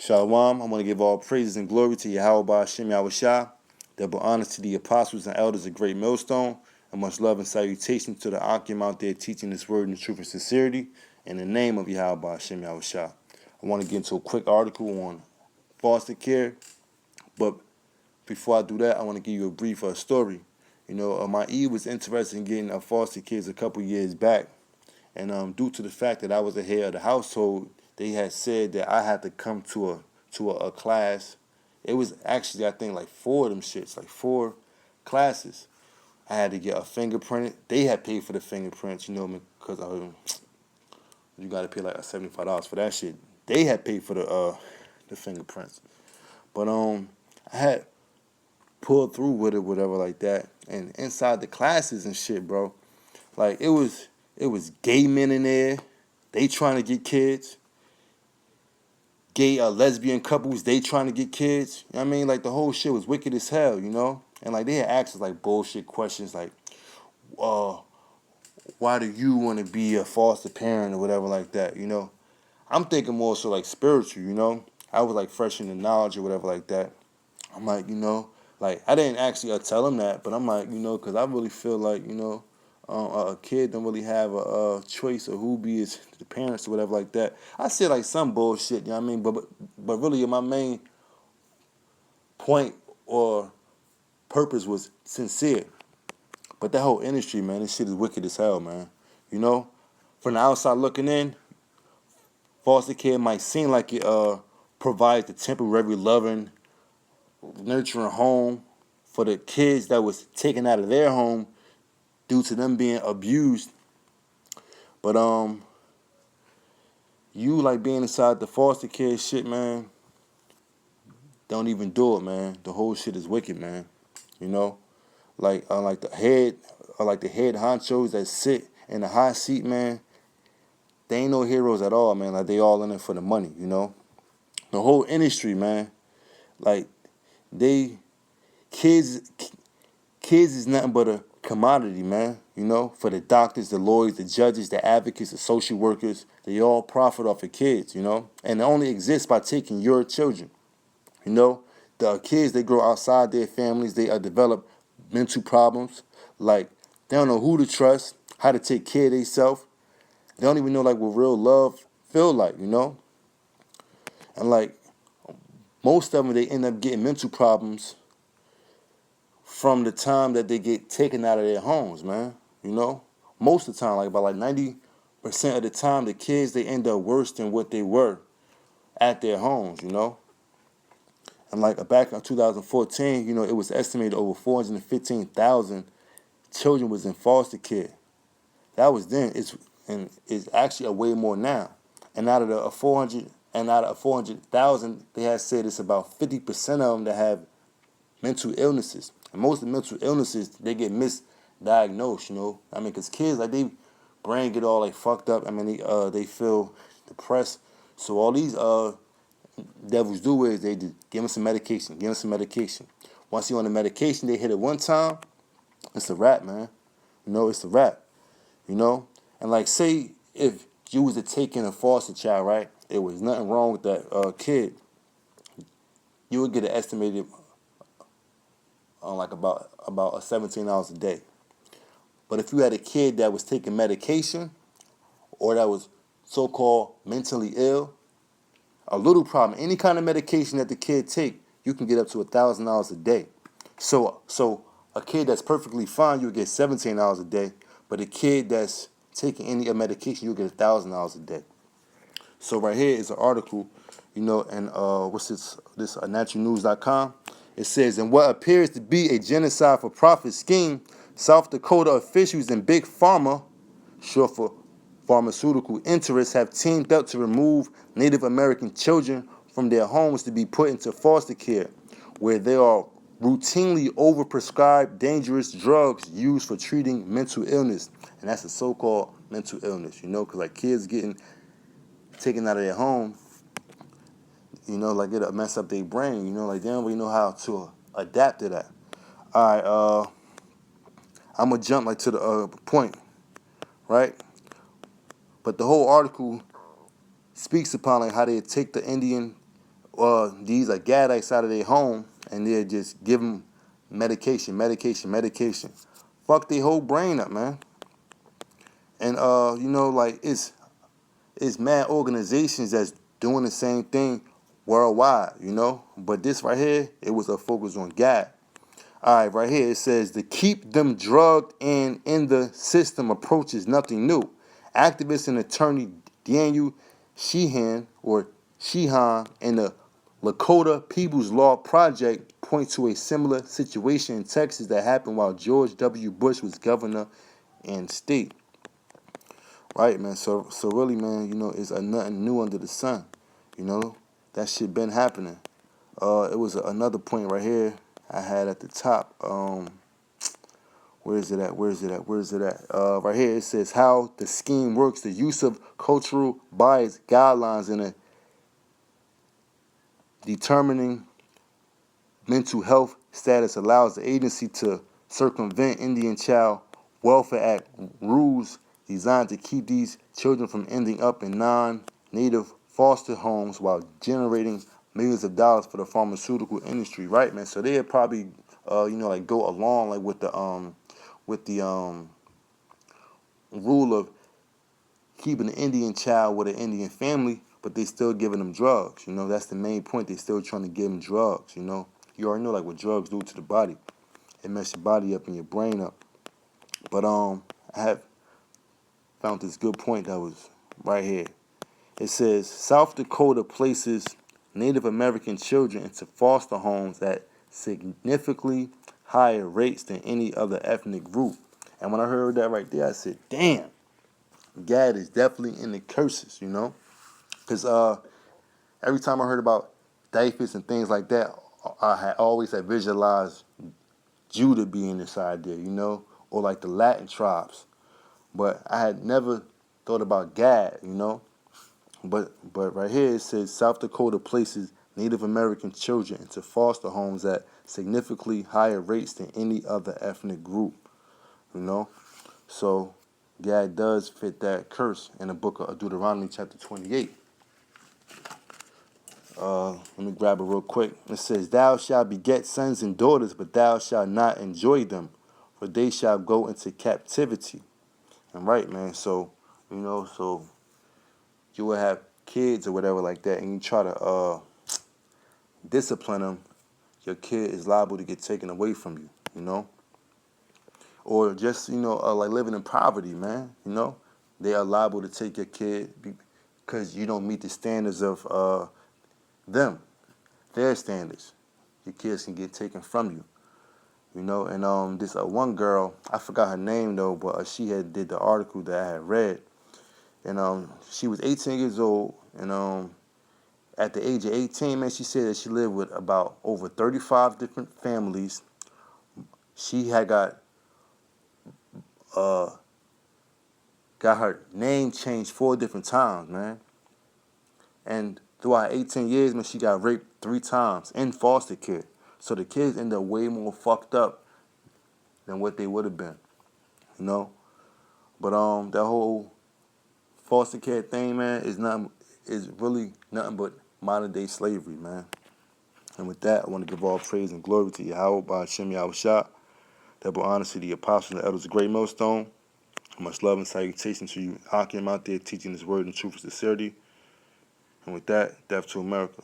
Shalom, I want to give all praises and glory to Yahweh Hashem Yahushua, double honor to the apostles and elders of Great Millstone, and much love and salutation to the Akim out there teaching this word in truth and sincerity, in the name of Yahweh Hashem Yahushua. I want to get into a quick article on foster care, but before I do that, I want to give you a brief story. My was interested in getting foster kids a couple years back, and due to the fact that I was the head of the household, they had said that I had to come to a class. It was actually, I think, like four of them shits, like four classes. I had to get a fingerprint. They had paid for the fingerprints, because you got to pay like $75 for that shit. They had paid for the fingerprints, but I had pulled through with it, whatever like that. And inside the classes and shit, bro, like it was gay men in there. They trying to get kids. Gay lesbian couples, they trying to get kids. You know what I mean? Like the whole shit was wicked as hell, And like they had asked us like bullshit questions like, why do you want to be a foster parent or whatever like that, I'm thinking more so like spiritual, I was like fresh in the knowledge or whatever like that. I'm like, like I didn't actually tell them that, but I'm like, because I really feel like, a kid don't really have a choice of who be his the parents or whatever like that. I said like some bullshit, you know what I mean? But really my main point or purpose was sincere. But that whole industry, man, this shit is wicked as hell, man. From the outside looking in, foster care might seem like it provides the temporary loving, nurturing home for the kids that was taken out of their home due to them being abused. But you like being inside the foster care shit, man, don't even do it, man. The whole shit is wicked, man. Like the head honchos that sit in the hot seat, man. They ain't no heroes at all, man. Like they all in it for the money, The whole industry, man. Like they kids kids is nothing but a commodity, man. For the doctors, the lawyers, the judges, the advocates, the social workers, they all profit off of kids, And it only exists by taking your children. The kids, they grow outside their families. They develop mental problems. Like, they don't know who to trust, how to take care of themselves. They don't even know, like, what real love feel like, And, like, most of them, they end up getting mental problems from the time that they get taken out of their homes, man. Most of the time, like, about, like, 90% of the time, the kids, they end up worse than what they were at their homes, And like back in 2014, it was estimated over 415,000 children was in foster care. That was then. It's actually a way more now. And out of the 400,000, they had said it's about 50% of them that have mental illnesses. And most of the mental illnesses, they get misdiagnosed. Because kids, like, they brain get all like fucked up. They feel depressed. So all these devils do is they just give them some medication. Once you're on the medication, they hit it one time, it's a wrap, man. It's a wrap. And like, say if you was to take in a foster child, right? There was nothing wrong with that kid. You would get an estimated like about 17 hours a day. But if you had a kid that was taking medication or that was so-called mentally ill, a little problem, any kind of medication that the kid take, you can get up to $1,000 a day. So a kid that's perfectly fine, you'll get 17 hours a day. But a kid that's taking any medication, you'll get $1,000 a day. So right here is an article, and what's this naturalnews.com. It says, in what appears to be a genocide for profit scheme, South Dakota officials and Big Pharma, short for pharmaceutical interests, have teamed up to remove Native American children from their homes to be put into foster care, where they are routinely overprescribed dangerous drugs used for treating mental illness. And that's a so-called mental illness, because like kids getting taken out of their home, like it'll mess up their brain, like they don't really know how to adapt to that. All right, I'm gonna jump like to the point, right? But the whole article speaks upon like how they take the Indian these are Gadites out of their home, and they're just give them medication, medication, medication. Fuck their whole brain up, man. And like it's mad organizations that's doing the same thing worldwide, But this right here, it was a focus on God. All right, right here it says to keep them drugged and in the system approach is nothing new. Activist and attorney Daniel Sheehan and the Lakota People's Law Project point to a similar situation in Texas that happened while George W. Bush was governor and state. Right, man. So really, man, it's nothing new under the sun. That shit been happening. It was another point right here I had at the top. Where is it at? Where is it at? Where is it at? Right here it says how the scheme works. The use of cultural bias guidelines in a determining mental health status allows the agency to circumvent Indian Child Welfare Act rules designed to keep these children from ending up in non-native foster homes while generating millions of dollars for the pharmaceutical industry, right, man? So they'll probably, like go along like with the rule of keeping an Indian child with an Indian family, but they still giving them drugs. That's the main point. They still trying to give them drugs. You already know like what drugs do to the body. It messes your body up and your brain up. But I have found this good point that was right here. It says South Dakota places Native American children into foster homes at significantly higher rates than any other ethnic group. And when I heard that right there, I said, damn, God is definitely in the curses, Because every time I heard about diapers and things like that, I had always had visualized Judah being inside there, or like the Latin tribes. But I had never thought about Gad, But right here it says South Dakota places Native American children into foster homes at significantly higher rates than any other ethnic group, So Gad does fit that curse in the book of Deuteronomy chapter 28. Let me grab it real quick. It says, thou shalt beget sons and daughters, but thou shalt not enjoy them, for they shall go into captivity. And right, man, so you will have kids or whatever like that, and you try to discipline them, your kid is liable to get taken away from you, Or just, like living in poverty, man, They are liable to take your kid because you don't meet the standards of their standards. Your kids can get taken from you, And this one girl, I forgot her name though, but she had did the article that I had read, and she was 18 years old, and at the age of 18, man, she said that she lived with about over 35 different families. She had got her name changed 4 different times, man. And throughout 18 years, man, she got raped 3 times in foster care. So the kids end up way more fucked up than what they would have been, But that whole foster care thing, man, is really nothing but modern day slavery, man. And with that, I want to give all praise and glory to Yahweh by Hashem Yahushua, double honor to the apostles and the elders of Great Millstone. Much love and salutation to you, Akim, out there teaching this word in truth and sincerity. And with that, death to America.